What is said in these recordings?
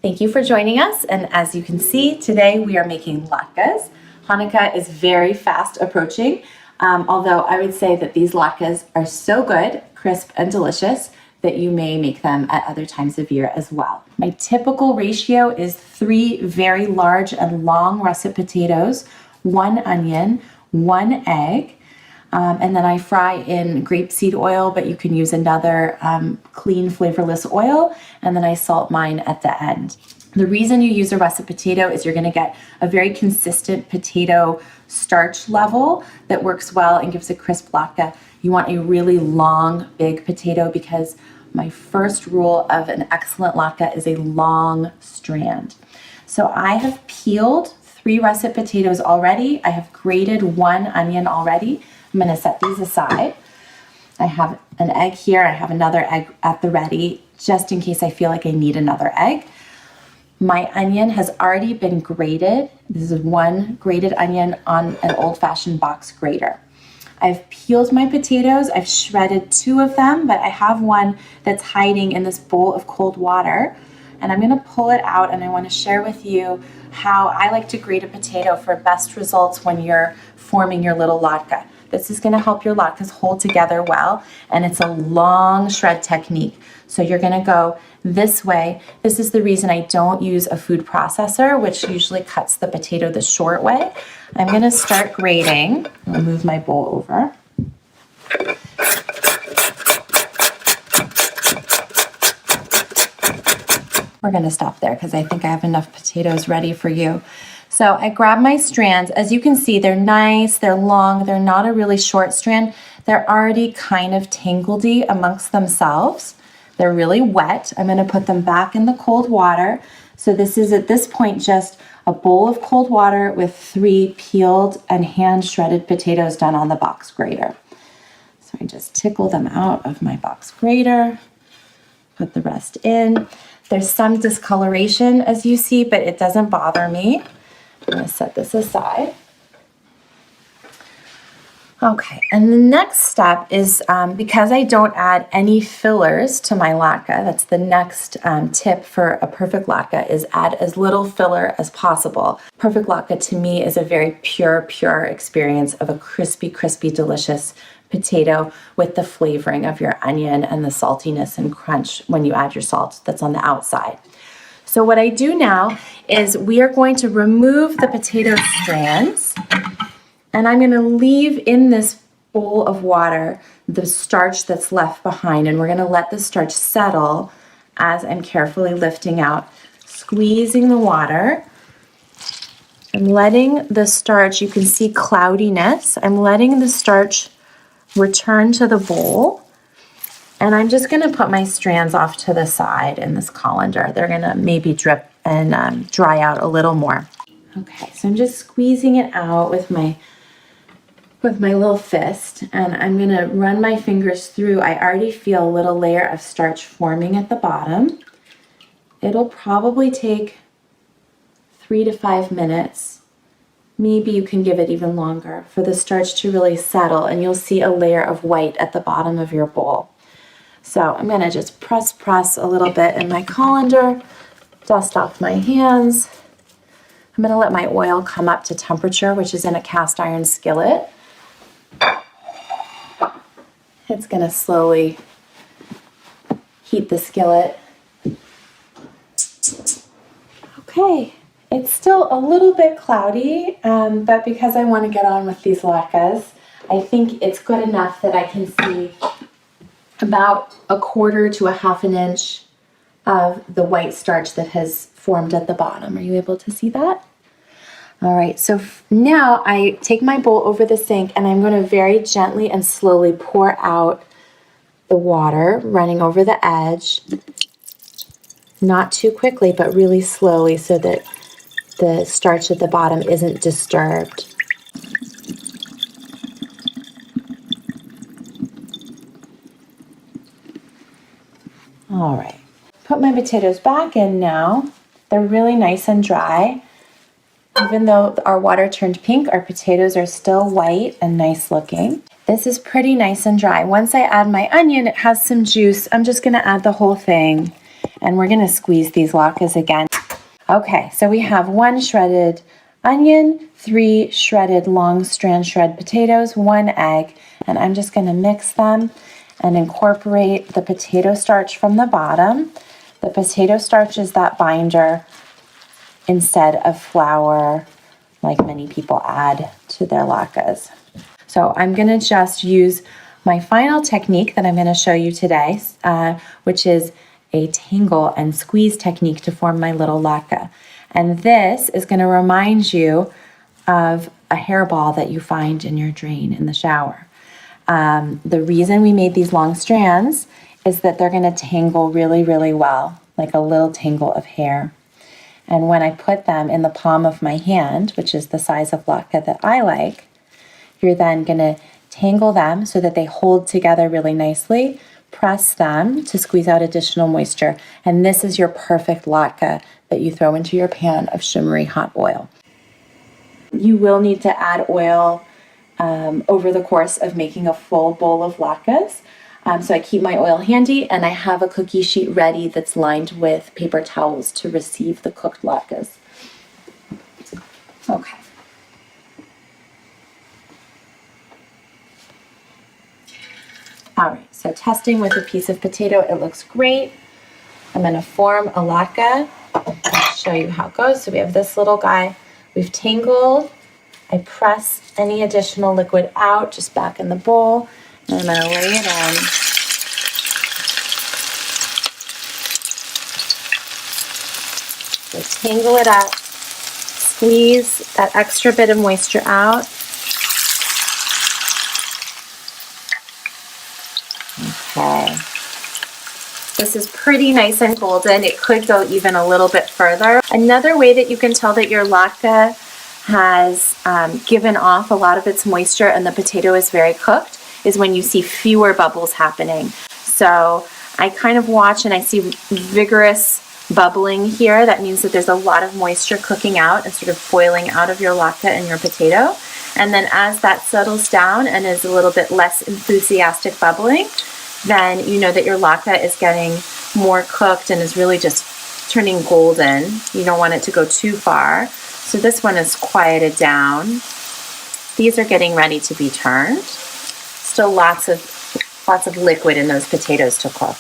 Thank you for joining us, and as you can see, today we are making latkes. Hanukkah is very fast approaching, although I would say that these latkes are so good, crisp and delicious, that you may make them at other times of year as well. My typical ratio is 3 very large and long russet potatoes, 1 onion, 1 egg, and then I fry in grapeseed oil, but you can use another clean, flavorless oil, and then I salt mine at the end. The reason you use a russet potato is you're going to get a very consistent potato starch level that works well and gives a crisp latke. You want a really long, big potato because my first rule of an excellent latke is a long strand. So I have peeled 3 russet potatoes already. I have grated 1 onion already. I'm going to set these aside. I have an egg here. I have another egg at the ready just in case I feel like I need another egg. My onion has already been grated. This is 1 grated onion on an old-fashioned box grater. I've peeled my potatoes. I've shredded 2 of them, but I have one that's hiding in this bowl of cold water. And I'm going to pull it out, and I want to share with you how I like to grate a potato for best results when you're forming your little latke. This is going to help your latkes hold together well, and it's a long shred technique. So you're going to go this way. This is the reason I don't use a food processor, which usually cuts the potato the short way. I'm going to start grating. I'll move my bowl over. We're going to stop there because I think I have enough potatoes ready for you. So I grab my strands. As you can see, they're nice, they're long, they're not a really short strand. They're already kind of tangledy amongst themselves. They're really wet. I'm going to put them back in the cold water. So this is at this point just a bowl of cold water with 3 peeled and hand shredded potatoes done on the box grater. So I just tickle them out of my box grater, put the rest in. There's some discoloration as you see, but it doesn't bother me. I'm going to set this aside. Okay, and the next step is because I don't add any fillers to my latke, that's the next tip for a perfect latke, is add as little filler as possible. Perfect latke to me is a very pure experience of a crispy, delicious potato with the flavoring of your onion and the saltiness and crunch when you add your salt that's on the outside. So what I do now is we are going to remove the potato strands, and I'm going to leave in this bowl of water the starch that's left behind, and we're going to let the starch settle as I'm carefully lifting out, squeezing the water. I'm letting the starch, you can see cloudiness, I'm letting the starch return to the bowl. And I'm just going to put my strands off to the side in this colander. They're going to maybe drip and dry out a little more. Okay, so I'm just squeezing it out with my little fist, and I'm going to run my fingers through. I already feel a little layer of starch forming at the bottom. It'll probably take 3 to 5 minutes. Maybe you can give it even longer for the starch to really settle, and you'll see a layer of white at the bottom of your bowl. So I'm going to just press a little bit in my colander, dust off my hands. I'm going to let my oil come up to temperature, which is in a cast iron skillet. It's going to slowly heat the skillet. Okay, it's still a little bit cloudy, but because I want to get on with these latkes, I think it's good enough that I can see about 1/4 to 1/2 inch of the white starch that has formed at the bottom. Are you able to see that? All right, so now I take my bowl over the sink, and I'm going to very gently and slowly pour out the water running over the edge. Not too quickly, but really slowly so that the starch at the bottom isn't disturbed. All right, put my potatoes back in now. They're really nice and dry. Even though our water turned pink, our potatoes are still white and nice looking. This is pretty nice and dry. Once I add my onion, it has some juice. I'm just going to add the whole thing, and we're going to squeeze these latkes again. Okay, so we have 1 shredded onion, 3 shredded long strand shred potatoes, 1 egg, and I'm just going to mix them and incorporate the potato starch from the bottom. The potato starch is that binder instead of flour, like many people add to their latkes. So I'm going to just use my final technique that I'm going to show you today, which is a tangle and squeeze technique to form my little latke. And this is going to remind you of a hairball that you find in your drain in the shower. The reason we made these long strands is that they're going to tangle really, really well, like a little tangle of hair. And when I put them in the palm of my hand, which is the size of latke that I like, you're then going to tangle them so that they hold together really nicely. Press them to squeeze out additional moisture. And this is your perfect latke that you throw into your pan of shimmery hot oil. You will need to add oil over the course of making a full bowl of latkes. So I keep my oil handy, and I have a cookie sheet ready that's lined with paper towels to receive the cooked latkes. Okay. All right, so testing with a piece of potato, it looks great. I'm going to form a latke, show you how it goes. So we have this little guy. We've tangled. I press any additional liquid out just back in the bowl, and I'm going to lay it in. So tangle it up, squeeze that extra bit of moisture out. Okay. This is pretty nice and golden. It could go even a little bit further. Another way that you can tell that your latke has given off a lot of its moisture and the potato is very cooked is when you see fewer bubbles happening. So I kind of watch and I see vigorous bubbling here. That means that there's a lot of moisture cooking out and sort of boiling out of your latke and your potato. And then as that settles down and is a little bit less enthusiastic bubbling, then you know that your latke is getting more cooked and is really just turning golden. You don't want it to go too far. So this one is quieted down. These are getting ready to be turned. Still lots of liquid in those potatoes to cook.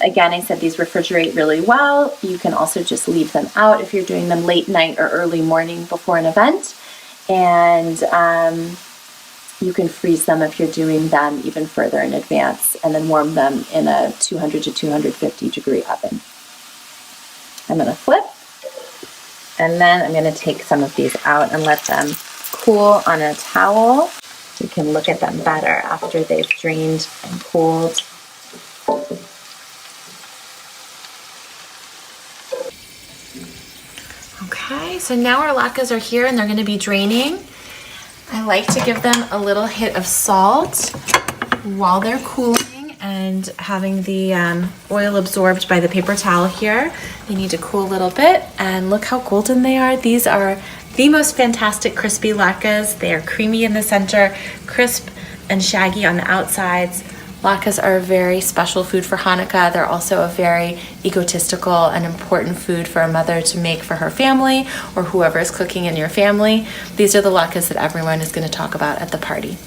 Again, I said these refrigerate really well. You can also just leave them out if you're doing them late night or early morning before an event. And you can freeze them if you're doing them even further in advance and then warm them in a 200 to 250 degree oven. I'm going to flip, and then I'm going to take some of these out and let them cool on a towel. You can look at them better after they've drained and cooled. Okay, so now our latkes are here and they're going to be draining. I like to give them a little hit of salt while they're cooling and having the oil absorbed by the paper towel here. They need to cool a little bit, and look how golden they are. These are the most fantastic crispy latkes. They are creamy in the center, crisp and shaggy on the outsides. Latkes are a very special food for Hanukkah. They're also a very egotistical and important food for a mother to make for her family or whoever is cooking in your family. These are the latkes that everyone is going to talk about at the party.